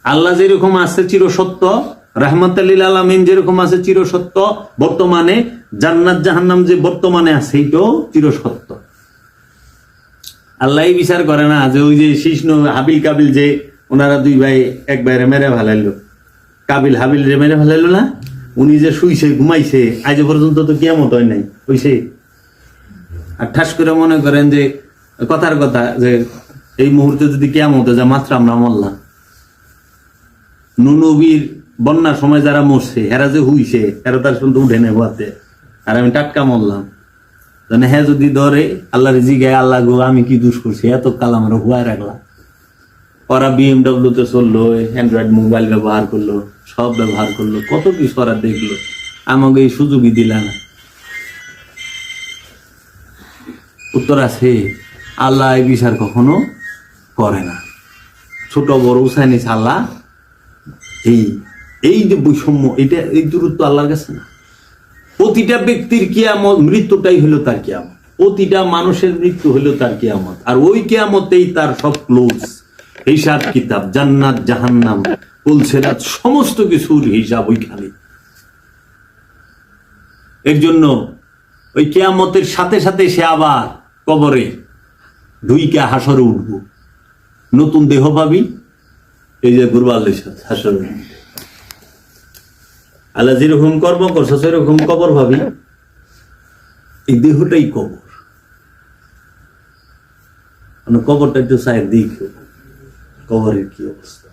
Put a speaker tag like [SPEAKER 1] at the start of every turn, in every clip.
[SPEAKER 1] আল্লাহ যেরকম আছে চিরসত্য, রাহমাতুল লিল আলামিন যেরকম আছে চিরসত্য, বর্তমানে জান্নাত জাহান্নাম যে বর্তমানে আছে এইটাও চিরসত্য। আল্লাহ বিচার করে না যে ওই যে শিষ্ণু হাবিল কাবিল যে ওনারা দুই ভাই এক বাইরে মেরে ফেলাইলো, কাবিল হাবিল রে মেরে ফেলাইলো না, উনি যে শুইছে ঘুমাইছে আজ পর্যন্ত তো কিয়ামত হয় নাই হইছে। আর ঠাস করে মনে করেন যে কথার কথা যে এই মুহূর্তে যদি কিয়ামত যা মাত্র আমরা মরলাম, নবীর বন্যার সময় যারা মরছে এরা যে হুইছে এরা তার শুনতে উঠে নেই হওয়াতে, আর আমি টাটকা মরলাম। হ্যাঁ যদি ধরে আল্লাহর জিগায়, আল্লাহ গো আমি কি দোষ করছি, এত কাল আমরা হুয়ায় রাখলাম। ওরা BMW তে চললো, অ্যান্ড্রয়েড মোবাইল ব্যবহার করলো, সব ব্যবহার করলো, কত কিছু ওরা দেখলো, আমাকে এই সুযোগই দিলা না। উত্তর আছে, আল্লাহ এই বিচার কখনো করে না। ছোট বড় উসাইনি আল্লাহ এই যে বৈষম্য, এটা এই দূরত্ব আল্লাহর কাছে না। প্রতিটা ব্যক্তির কিয়ামত, মৃত্যুটাই হলো তার কিয়ামত, প্রতিটা মানুষের মৃত্যু হলো তার কিয়ামত। আর ওই কিয়ামতেই তার সব ক্লোজ, হিসাব কিতাব, জান্নাত জাহান্নাম, পুলসেরাত, সমস্ত কিছুর হিসাব ওইখানে। এর জন্য ওই কিয়ামতের সাথে সাথে সে আবার কবরে দুইকে হাসরে উঠব, নতুন দেহ পাবি, এই যে গুরবাল হাসরে। আল্লাহ যেরকম কর্ম করছো সেরকম কবর ভাবি, এই দেহটাই কবর। কবরটা একটু সাইড দিক, কবরের কি অবস্থা।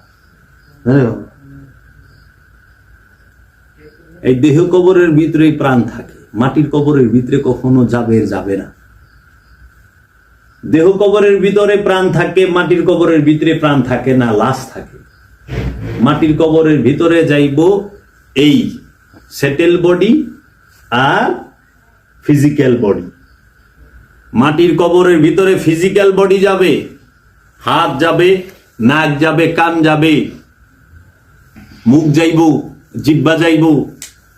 [SPEAKER 1] এই দেহ কবরের ভিতরে প্রাণ থাকে, মাটির কবরের ভিতরে কখনো যাবে না। দেহ কবরের ভিতরে প্রাণ থাকে, মাটির কবরের ভিতরে প্রাণ থাকে না, লাশ থাকে। মাটির কবরের ভিতরে যাইব এই সেটেল বডি আর ফিজিক্যাল বডি। মাটির কবরের ভিতরে ফিজিক্যাল বডি যাবে, হাত যাবে, নাক যাবে, কান যাবে, মুখ যাইব, জিহ্বা যাইব,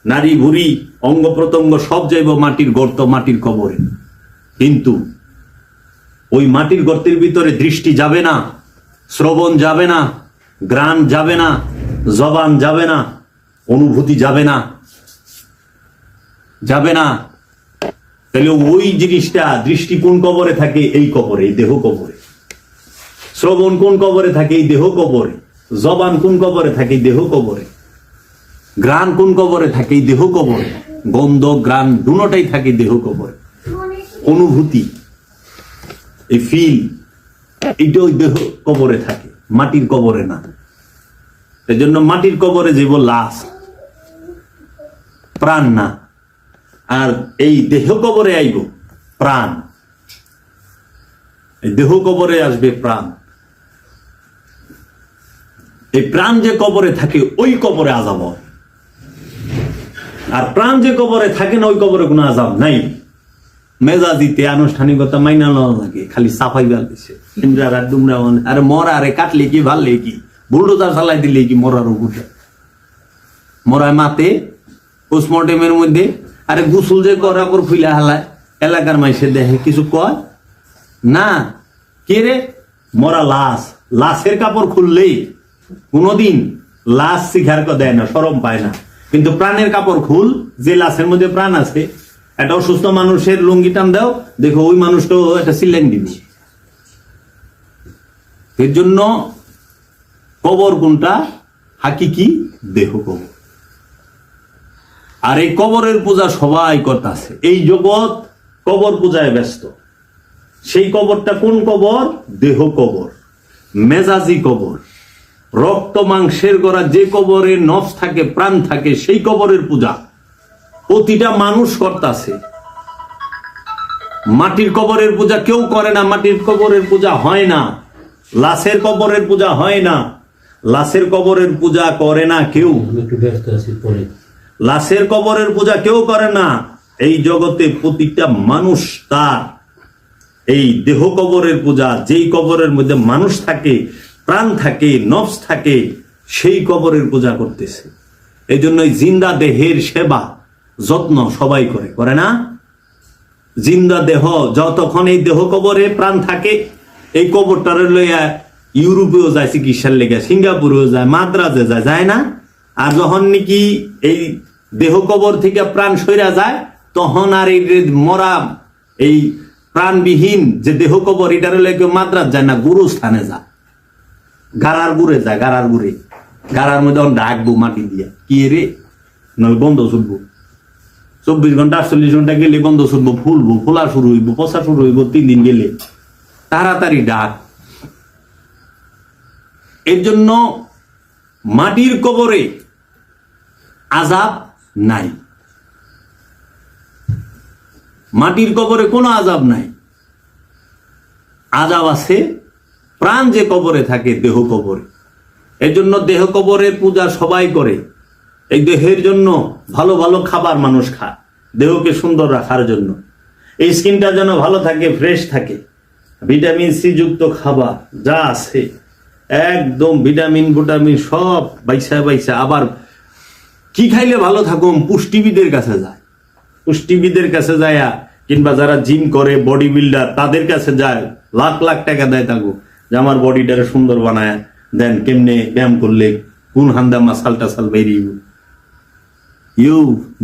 [SPEAKER 1] নারী ভুঁড়ি, অঙ্গ প্রত্যঙ্গ সব যাইব মাটির গর্ত, মাটির কবরে। কিন্তু ওই মাটির গর্তের ভিতরে দৃষ্টি যাবে না, শ্রবণ যাবে না, ঘ্রাণ যাবে না, জবান যাবে না, অনুভূতি যাবে না। তাহলে ওই জিনিসটা, দৃষ্টি কোন কবরে থাকে? এই কবরে, এই দেহ কবরে। শ্রবণ কোন কবরে থাকে? এই দেহ কবরে। জবান কোন কবরে থাকে? এই দেহ কবরে। ঘ্রাণ কোন কবরে থাকে? এই দেহ কবরে। গন্ধ ঘ্রাণ দুটোটাই থাকে দেহ কবরে। অনুভূতি, এই ফিল, এটা ওই দেহ কবরে থাকে, মাটির কবরে না। এই জন্য মাটির কবরে জীব লাশ, প্রাণ না। আর এই দেহ কবরে আইব প্রাণ, এই দেহ কবরে আসবে প্রাণ। এই প্রাণ যে কবরে থাকে ওই কবরে আযাব হয়, আর প্রাণ যে কবরে থাকে না ওই কবরে কোনো আযাব নাই। মেজাজিতে আনুষ্ঠানিকতা মাইনা নেওয়া লাগে, খালি সাফাই গাল দিছে আরে মরা, আরে কাটলে কি ভাললে কি, বুলডোজার চালাই দিলে কি মরার উপরে মরায় মাতে পোস্টমর্টেমের মধ্যে। আরে গোসল যে করা পর ফুইলা হালায়, এলাকার মাইসে দেখে কিছু কয় না, কে রে মরা লাশ, লাশের কাপড় খুললেই কোনোদিন লাশ শিখার দেয় না, শরম পায় না। কিন্তু প্রাণের কাপড় খুল, যে লাশের মধ্যে প্রাণ আছে, একটা অসুস্থ মানুষের লুঙ্গি টান দাও, দেখো ওই মানুষটাও একটা সিলেন দিবে। এর জন্য কবর কোনটা? হাকিকি দেহ কবর। আর এই কবরের পূজা সবাই করতেছে, এই জগৎ কবর পূজায় ব্যস্ত। সেই কবরটা কোন কবর? দেহ কবর, মেজাজি কবর, রক্ত মাংসের গড়া যে কবরে নফস থাকে, প্রাণ থাকে, সেই কবরের পূজা প্রতিটা মানুষ করতেছে। মাটির কবরের পূজা কেউ করে না, মাটির কবরের পূজা হয় না, লাশের কবরের পূজা হয় না, লাশের কবরের পূজা করে না কেউ, লাশের কবরের পূজা কেউ করে না। এই জগতে প্রতিটা মানুষ তার এই দেহ কবরের পূজা, যেই কবরের মধ্যে মানুষ থাকে, প্রাণ থাকে, নফস থাকে, সেই কবরের পূজা করতেছে। এই জন্য জিন্দা দেহের সেবা যত্ন সবাই করে না? জিন্দা দেহ যতক্ষণ এই দেহ কবরে প্রাণ থাকে, এই কবরটারে লইয়া ইউরোপেও যায় চিকিৎসার লেগে, সিঙ্গাপুরেও যায়, মাদ্রাজে যায়, যায় না? আর যখন নাকি এই দেহ কবর থেকে প্রাণ সইরা যায়, তখন আর এই মরা এই প্রাণবিহীন যে দেহ কবর, এটার লেগে মাদ্রাজ যায় না, গুরুস্থানে যায়, গাড়ার গুড়ে যায়, গাড়ার গুড়ে, গাড়ার মধ্যে ডাকবো মাটি দিয়া, কি রে নয় বন্ধ ছুটবো, 24 ঘন্টা 48 ঘন্টা গেলে বন্ধ ছুটবো, ফুলবো, ফোলা শুরু হইব, পচা শুরু হইব 3 দিন গেলে, তাড়াতাড়ি ডাক। এর জন্য মাটির কবরে আযাব নাই, মাটির কবরে কোনো আযাব নাই। আযাব আছে প্রাণ যে কবরে থাকে, দেহ কবরে। এর জন্য দেহ কবরের পূজা সবাই করে। এই দেহের জন্য ভালো ভালো খাবার মানুষ খায়, দেহকে সুন্দর রাখার জন্য, এই স্কিনটা যেন ভালো থাকে, ফ্রেশ থাকে। ভিটামিন সি যুক্ত খাবার যা আছে একদম ভিটামিন সব বাইসা বাইসা। আবার কি খাইলে ভালো থাকুম, পুষ্টিবিদের কাছে যায়, পুষ্টিবিদের কাছে যায়, কিংবা যারা জিম করে, বডি বিল্ডার, তাদের কাছে যায়, লাখ লাখ টাকা দেয় থাকো যে আমার বডিটারে সুন্দর বানায় দেন, কেমনে ব্যায়াম করলে কোন হান্দা মাসাল টাসাল বেরিয়ে।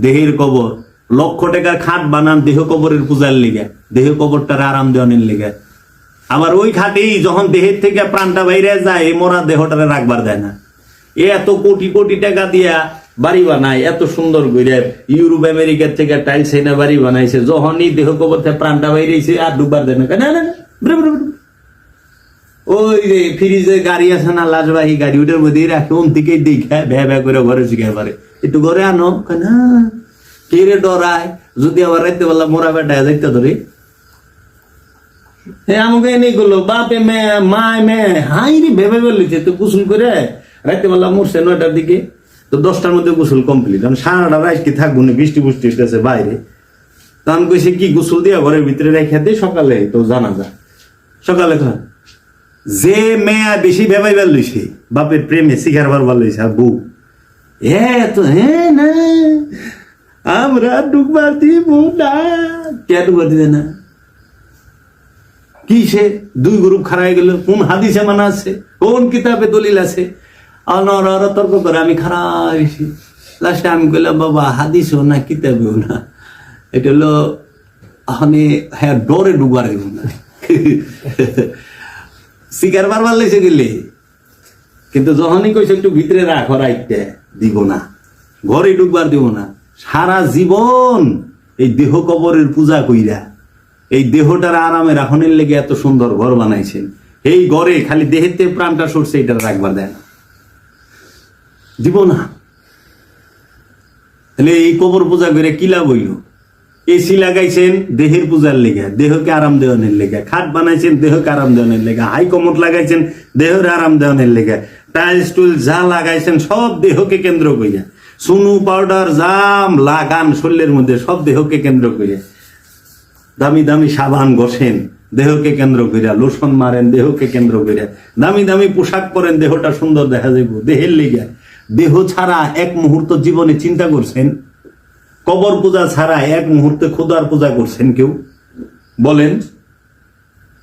[SPEAKER 1] দেহের কবর, লক্ষ টাকার খাট বানান দেহ কবরের পূজার লেগে, দেহ কবরটার আরাম দেওয়ানের লেগে। আবার ওই খাটেই যখন দেহের থেকে প্রাণটা বাইরে যায়, এই মরা দেহটারে রাখবার দেয় না। এত কোটি কোটি টাকা দিয়া বাড়ি বানায়, এত সুন্দর করে ইউরোপ আমেরিকার থেকে টাইলস এনে বাড়ি বানাইছে, যখনই দেহ কবর থেকে প্রাণটা বাইরেছে আর ডুববার দেয় না। ওই যে ফ্রিজে গাড়ি আছে না, লাশবাহী গাড়ি, ওটার মধ্যে রাখে, ওন থেকে দেখে ভ্যা ভ্যা করে ঘরে শিখে পারে, একটু ঘরে আনো না, কে রে ডরায় যদি আবার রাইতে বেলা মোরা বেটায় যাইতে ধরে। হ্যাঁ, আমাকে এনে গেলো বাপে মেয়ে মায় মেয়ে হাই রে ভেবে বেলিছে, তো গোসল করে রাইতে বেলা মরছে 9টার দিকে, তো 10টার মধ্যে গোসল কমপ্লিট। কারণ সারাটা রাইট কি থাকবো না, বৃষ্টি বুষ্টি হইতেছে বাইরে। তখন কইছে কি গোসল দিয়া ঘরের ভিতরে রেখে দে, সকালে তো জানা যায়। সকালে যে মেয়া বেশি ভেবাইবার লইছে, বাপের প্রেমে শিকার বারবার লইছে, আর বউ তো হ্যাঁ না আমরা ডুববার দিব না, কে ডুববার দিবে না? কি সে 2 গ্রুপ খারাই গেল, কোন হাদিসে মানা আছে, কোন কিতাবে দলিল আছে, তর্ক করে আমি খারাপ বেশি। লাস্টে আমি কইলাম বাবা হাদিসও না কিতাবেও না, এটা হলো হ্যাঁ ডরে ডুববার দিব না, শিকার বারবার লেছে গেলে। কিন্তু যখনই কইছে একটু ভিতরে রাখো, রাইতে দিব না, ঘরে ডুববার দিব না। সারা জীবন এই দেহ কবরের পূজা কইরা এই দেহটার আরামে রাখনের লেগে এত সুন্দর ঘর বানাইছেন, এই ঘরে খালি দেহেতে প্রাণটা সরছে, এটা রাখবার দেয় না, দিব না। তাহলে এই কবর পূজা করে কি লাভ হইল? এসি লাগাইছেন দেহের পূজার লেগে, দেহকে আরাম দেওয়ানের লেগে, খাট বানাইছেন দেহকে আরাম দেওয়ানের লেগে, হাই কমোড লাগাইছেন দেহের আরাম দেওয়ানের লেগে, টাইলস টুল যা লাগাইছেন সব দেহকে কেন্দ্র করিয়া, সুনু পাউডার জাম লাগান শরীরের মধ্যে সব দেহকে কেন্দ্র করিয়া, দামি দামি সাবান ঘষেন দেহকে কেন্দ্র করিয়া, লোশন মারেন দেহকে কেন্দ্র করিয়া, দামি দামি পোশাক পরেন দেহটা সুন্দর দেখা যাইব দেহের লেগে। দেহ ছাড়া এক মুহূর্ত জীবনে চিন্তা করছেন? কবর পূজা ছাড়া এক মুহূর্তে খোদার পূজা করছেন কেউ? বলেন।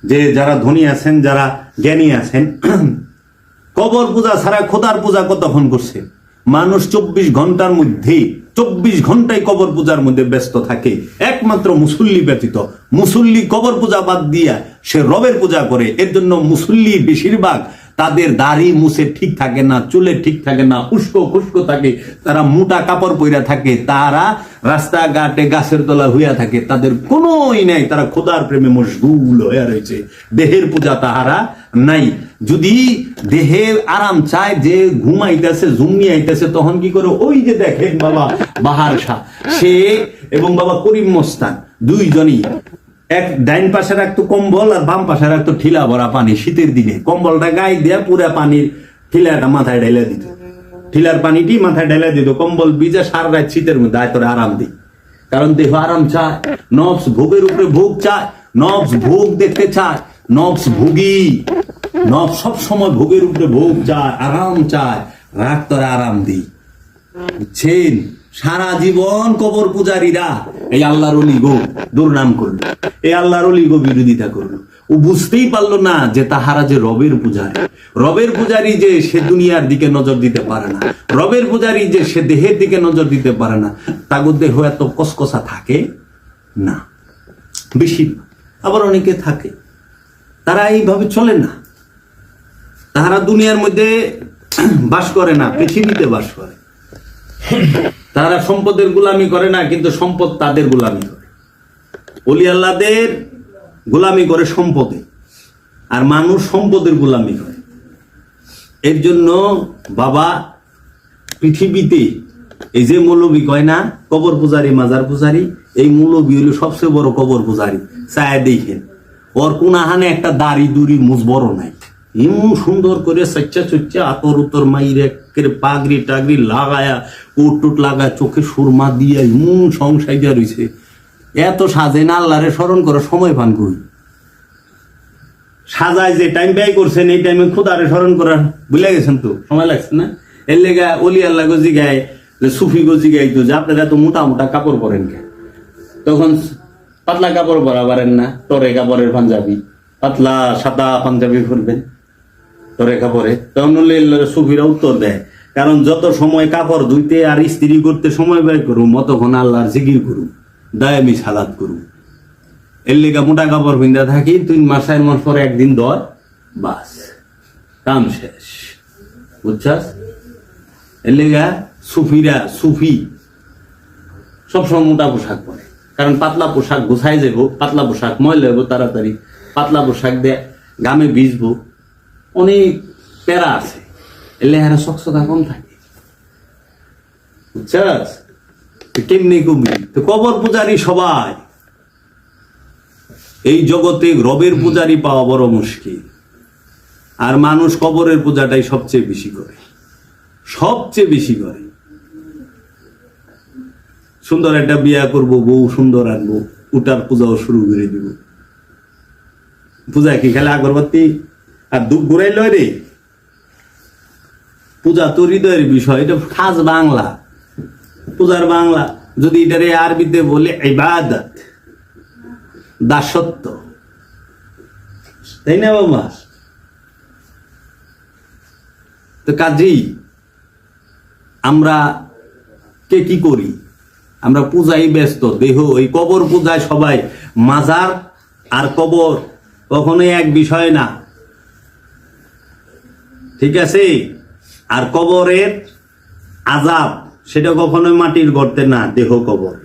[SPEAKER 1] যে যারা ধনী আছেন, যারা জ্ঞানী আছেন, কবর পূজা ছাড়া খোদার পূজা কতক্ষণ করছে? মানুষ 24 ঘন্টার মধ্যে 24 ঘন্টায় কবর পূজার মধ্যে ব্যস্ত থাকে, একমাত্র মুসল্লি ব্যতীত। মুসল্লি কবর পূজা বাদ দিয়া সে রবের পূজা করে। এর জন্য মুসল্লি বেশিরভাগ তাদের দাড়ি মুছে ঠিক থাকে না, চুলে ঠিক থাকে না, উস্কো খুস্কো থাকে, তারা মোটা কাপড় পইরা থাকে, তারা রাস্তাঘাটে গাছের তলা হইয়া থাকে, তাদের কোনোই নাই, তারা খোদার প্রেমে মশগুল হইয়া রয়েছে, দেহের পূজা তাহারা নাই। যদি দেহের আরাম চায়, যে ঘুমাইতেছে জুমিয়ে আইতেছে, তখন কি করে? ওই যে দেখেন বাবা বাহার শাহ সে এবং বাবা করিম মস্তান দুইজনই এক ডাইন পাশে রাখতো কম্বল, আর বাম পাশে রাখতো ঠিলা ভরা পানি। শীতের দিনে কম্বলটা গায়ে দিয়ে পুরা পানির ঠিলাটা মাথায় ঢেলে দিত, ঠিলার পানিটি মাথায় ঢেলে দিত, কম্বল ভিজে সারা রাত শীতের মধ্যে আয়তরে আরাম দিই। কারণ দেহ আরাম চায়, নফস ভোগের উপরে ভোগ চায়, নফস ভোগ দেখতে চায়, নফস ভোগী, নফস সব সময় ভোগের উপরে ভোগ চায়, আরাম চায়, রাত তোরা আরাম দিই। বুঝছেন? সারা জীবন কবর পূজারীরা এই আল্লাহর ওলি গো দুর্নাম করলো, এই আল্লাহর ওলি গো বিরোধিতা করলো, ও বুঝতেই পারলো না যে তাহারা যে রবের পূজারী। রবের পূজারী যে সে দুনিয়ার দিকে নজর দিতে পারে না, রবের পূজারী যে সে দেহের দিকে নজর দিতে পারে না। তাগর দেহ এত কসকসা থাকে না, বেশি। আবার অনেকে থাকে তারা এইভাবে চলে না, তাহারা দুনিয়ার মধ্যে বাস করে না, পৃথিবীতে বাস করে। তারা সম্পদের গোলামি করে না, কিন্তু সম্পদ তাদের গোলামি করে। ওলি আল্লাহদের গোলামি করে সম্পদে, আর মানুষ সম্পদের গোলামি করে। এর জন্য বাবা পৃথিবীতে এই যে মৌলবী কয় না কবর পূজারি মাজার পূজারি, এই মৌলবী হলো সবচেয়ে বড় কবর পূজারি। চায় দেখেন ওর কোনাহানে একটা দাড়ি দুড়ি মুজ বড় নাই, এমন সুন্দর করে সচ্চা চচ্চা আতর উতর মাইরে পাগড়ি টাগড়ি লাগায়া কোট টুট লাগায় চোখে সুরমা দিয়ে এমন সংসাইজা রয়েছে। এত সাজে না আল্লাহরে স্মরণ করে সময় পান কই? সাজায় যে টাইম ব্যয় করছেন এই টাইমে খুদারে স্মরণ করার ভুলে গেছেন তো, সময় লাগছে না। এর লেগা অলি আল্লাহ গজি গায়, সুফি গজি গাইতো যে আপনারা এত মোটা মোটা কাপড় পরেন কে? তখন পাতলা কাপড় পরা পারেন না, টরে কাপড়ের পাঞ্জাবি, পাতলা সাদা পাঞ্জাবি পরবেন টরে কাপড়ে। তখন সুফিরা উত্তর দেয়, কারণ যত সময় কাপড় ধুইতে আর ইস্ত্রি করতে সময় ব্যয় করুম, অতক্ষণ আল্লাহর জিকির করুম, দায়ামি সালাত করুম। এর লেগা মোটা কাপড় পিন্ধা থাকি, 3 মাস 4 মাস পরে একদিন দর, বাস কাম শেষ, বুঝছাস? এর লেগা সুফিরা সুফি সবসময় মোটা পোশাক পরে, কারণ পাতলা পোশাক গোছাই যাবো, পাতলা পোশাক ময়লা হইব তাড়াতাড়ি, পাতলা পোশাক দিয়ে গামে ভিজবো, অনেক প্যারা আছে। এর লেগা স্বচ্ছতা কম থাকে, বুঝছাস? কেমনি কবি তো কবর পূজারি সবাই। এই জগতে রবের পূজারি পাওয়া বড় মুশকিল, আর মানুষ কবরের পূজাটাই সবচেয়ে বেশি করে, সবচেয়ে বেশি করে। সুন্দর একটা বিয়া করব, বউ সুন্দর আনবো, উটার পূজাও শুরু করে দিব। পূজা কি খেলে আগরবাতি আর ধূপ ঘুরাই লয় রে? পূজা তো হৃদয়ের বিষয়, এটা খাস বাংলা, পূজার বাংলা। যদি এটারে আরবিতে বলে ইবাদত, দাসত্ব, তাই না বাবা? তো কাজেই আমরা কে কি করি? আমরা পূজায় ব্যস্ত, দেহ ওই কবর পূজায় সবাই। মাজার আর কবর কখনোই এক বিষয় না, ঠিক আছে? আর কবরের আযাব সেটা কখনোই মাটির গর্তে না, দেহ কবর।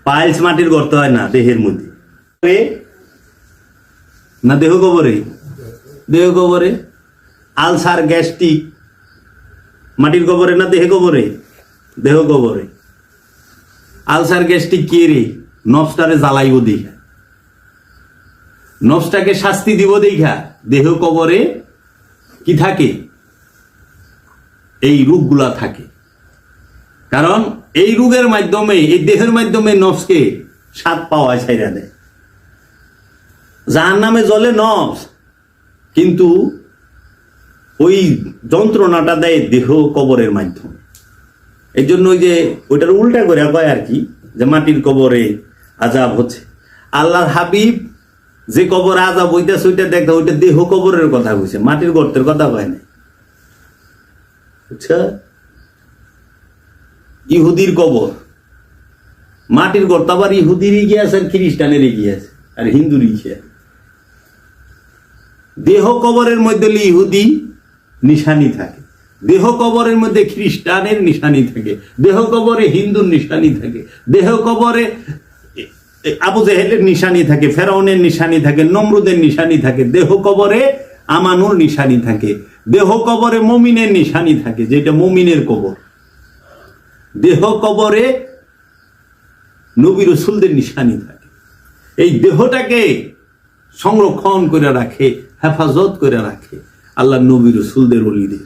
[SPEAKER 1] পাইলস মাটির গর্তে হয় না, দেহের মধ্যে না, দেহ কবরে। দেহ কবরে আলসার গ্যাস্ট্রিক মাটির কবরে না দেহ কবরে? দেহ কবরে। আলসার গ্যাস্ট্রিক কে রে? নফসটারে জ্বালাইব দেখা, নফসটাকে শাস্তি দিব দেখা দেহ কবরে কি থাকে? এই রোগগুলা থাকে। কারণ এই রোগের মাধ্যমে, এই দেহের মাধ্যমে নফসকে স্বাদ পাওয়া ছাইরা দেয়। জাহান্নামে জ্বলে নফস, কিন্তু ওই যন্ত্রণাটা দেয় দেহ কবরের মাধ্যমে। এই জন্য ওই যে ওইটার উল্টা করে কয় আর কি, যে মাটির কবরে আযাব হচ্ছে। আল্লাহর হাবিব যে কবর আযাব হইতেছে ওইটা দেখা, ওইটা দেহ কবরের কথা কইছে, মাটির গর্তের কথা কয় নাই, বুঝছা? ইহুদির কবর মাটির গর্ত, আবার ইহুদিরই গিয়েছে আর খ্রিস্টানেরই গিয়েছে আর হিন্দুরই গিয়েছে। দেহ কবরের মধ্যে ইহুদি নিশানি থাকে, দেহ কবরের মধ্যে খ্রিস্টানের নিশানি থাকে, দেহ কবরে হিন্দুর নিশানি থাকে, দেহ কবরে আবু জেহেলের নিশানি থাকে, ফেরাউনের নিশানি থাকে, নমরুদের নিশানি থাকে, দেহ কবরে আমানুর নিশানি থাকে, দেহ কবরে মুমিনের নিশানি থাকে, যেটা মুমিনের কবর। দেহ কবরে নবী রাসূলদের নিশানি থাকে। এই দেহটাকে সংরক্ষণ করে রাখে, হেফাজত করে রাখে আল্লাহ নবী রাসূলদের ওলিদের।